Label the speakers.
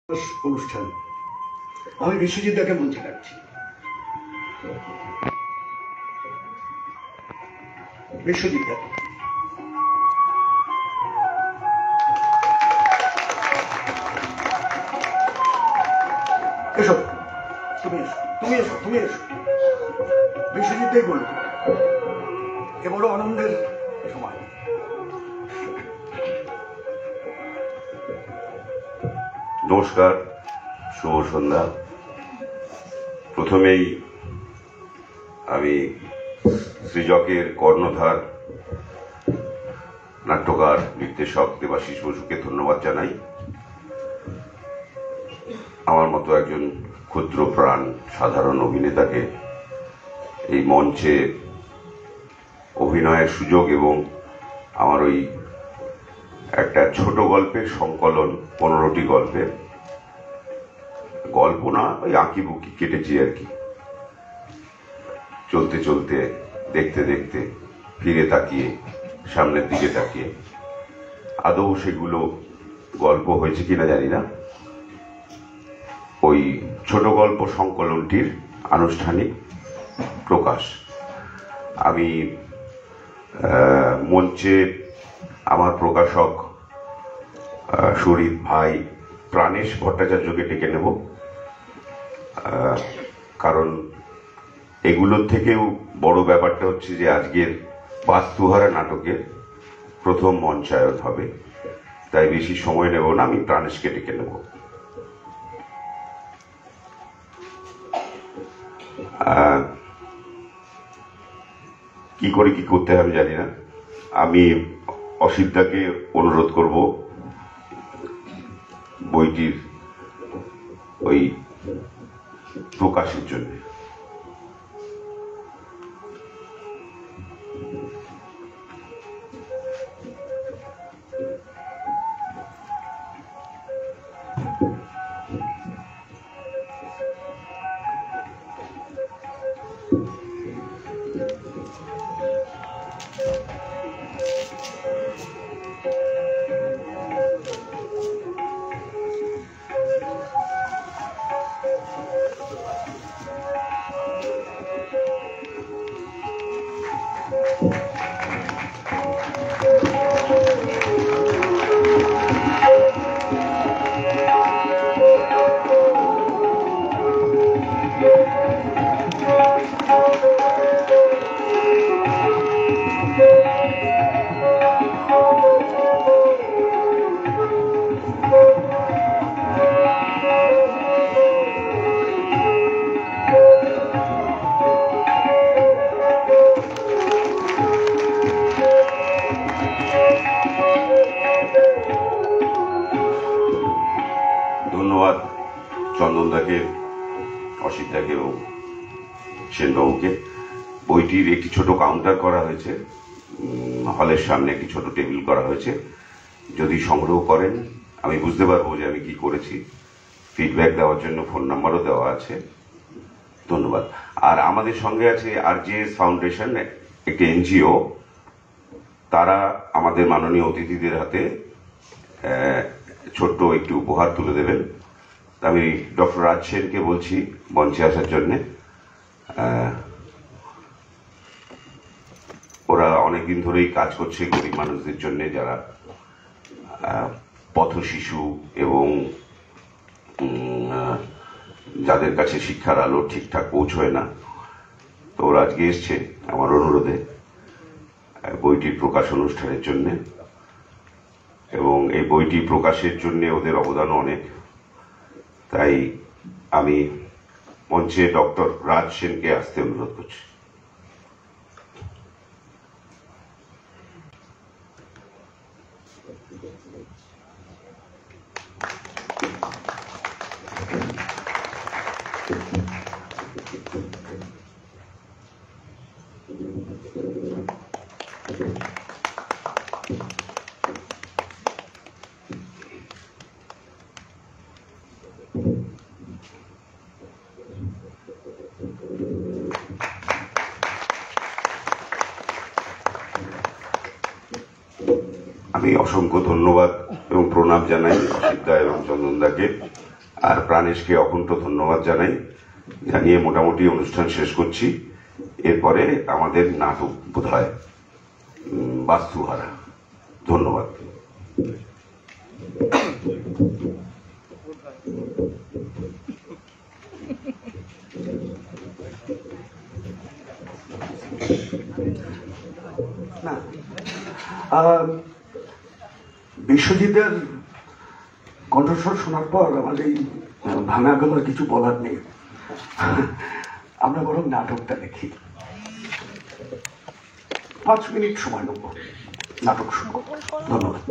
Speaker 1: অনুষ্ঠান আমি বিশ্বজিৎ দাকে মঞ্চে ডাকছি। বিশ্বজিৎ দা, এসো, তুমি এসো, তুমি এসো, তুমি এসো। বিশ্বজিৎ দাই বলুন, এ বড় আনন্দের সময়।
Speaker 2: নমস্কার, শুভ সন্ধ্যা। প্রথমেই আমি সৃজকের কর্ণধার নাট্যকার নির্দেশক দেবাশিস বসুকে ধন্যবাদ জানাই। আমার মতো একজন ক্ষুদ্র প্রাণ সাধারণ অভিনেতাকে এই মঞ্চে অভিনয়ের সুযোগ এবং আমার ওই একটা ছোট গল্পের সংকলন, 15টি গল্পের গল্প না, ওই আঁকি বুকি কেটেছি আর কি। চলতে চলতে, দেখতে দেখতে, ফিরে তাকিয়ে, সামনের দিকে তাকিয়ে আদৌ সেগুলো গল্প হয়েছে কিনা জানি না। ওই ছোট গল্প সংকলনটির আনুষ্ঠানিক প্রকাশ। আমি মঞ্চে আমার প্রকাশক শরীফ ভাই প্রাণেশ ভট্টাচার্যকে ডেকে নেব, কারণ এগুলোর থেকেও বড় ব্যাপারটা হচ্ছে যে আজকের বাস্তুহারা নাটকের প্রথম মঞ্চায়ন হবে, তাই বেশি সময় নেব না, আমি প্রাণেশকে ডেকে নেব। কি করে কি করতে হবে জানি না। আমি অসিতদাকে অনুরোধ করব বইটির ওই প্রকাশের জন্য। ধন্যবাদ চন্দনদাকে, অসিতদাকে ও সেনবাবুকে। বইটির একটি ছোট কাউন্টার করা হয়েছে, হলের সামনে একটি ছোট টেবিল করা হয়েছে। যদি সংগ্রহ করেন আমি বুঝতে পারবো যে আমি কি করেছি। ফিডব্যাক দেওয়ার জন্য ফোন নাম্বারও দেওয়া আছে। ধন্যবাদ। আর আমাদের সঙ্গে আছে RJS ফাউন্ডেশন, একটি NGO। তারা আমাদের মাননীয় অতিথিদের হাতে ছোট্ট একটি উপহার তুলে দেবেন। আমি ডক্টর রাজ সেনকে বলছি মঞ্চে আসার জন্য। ওরা অনেকদিন ধরেই কাজ করছে গরিব মানুষদের জন্য, যারা পথশিশু এবং যাদের কাছে শিক্ষার আলো ঠিকঠাক পৌঁছয় না। তো ওরা আজকে এসছে আমার অনুরোধে বইটির প্রকাশ অনুষ্ঠানের জন্য, এবং এই বইটি প্রকাশের জন্য ওদের অবদান অনেক। তাই আমি মঞ্চে ডক্টর রাজ সেনকে আসতে অনুরোধ করছি। আমি অসংখ্য ধন্যবাদ এবং প্রণাম জানাই অসিতদা এবং চন্দনদাকে। আর প্রাণেশকে অকুণ্ঠ ধন্যবাদ জানিয়ে মোটামুটি অনুষ্ঠান শেষ করছি। এরপরে আমাদের নাটক বোধহয় বাস্তুহারা। ধন্যবাদ।
Speaker 1: না, বিশ্বজিতের কণ্ঠস্বর শোনার পর আমাদের এই ভাঙা গলার কিছু বলার নেই। আমরা বরং নাটকটা দেখি। 5 মিনিট সময় নেব, নাটক শুরু। ধন্যবাদ।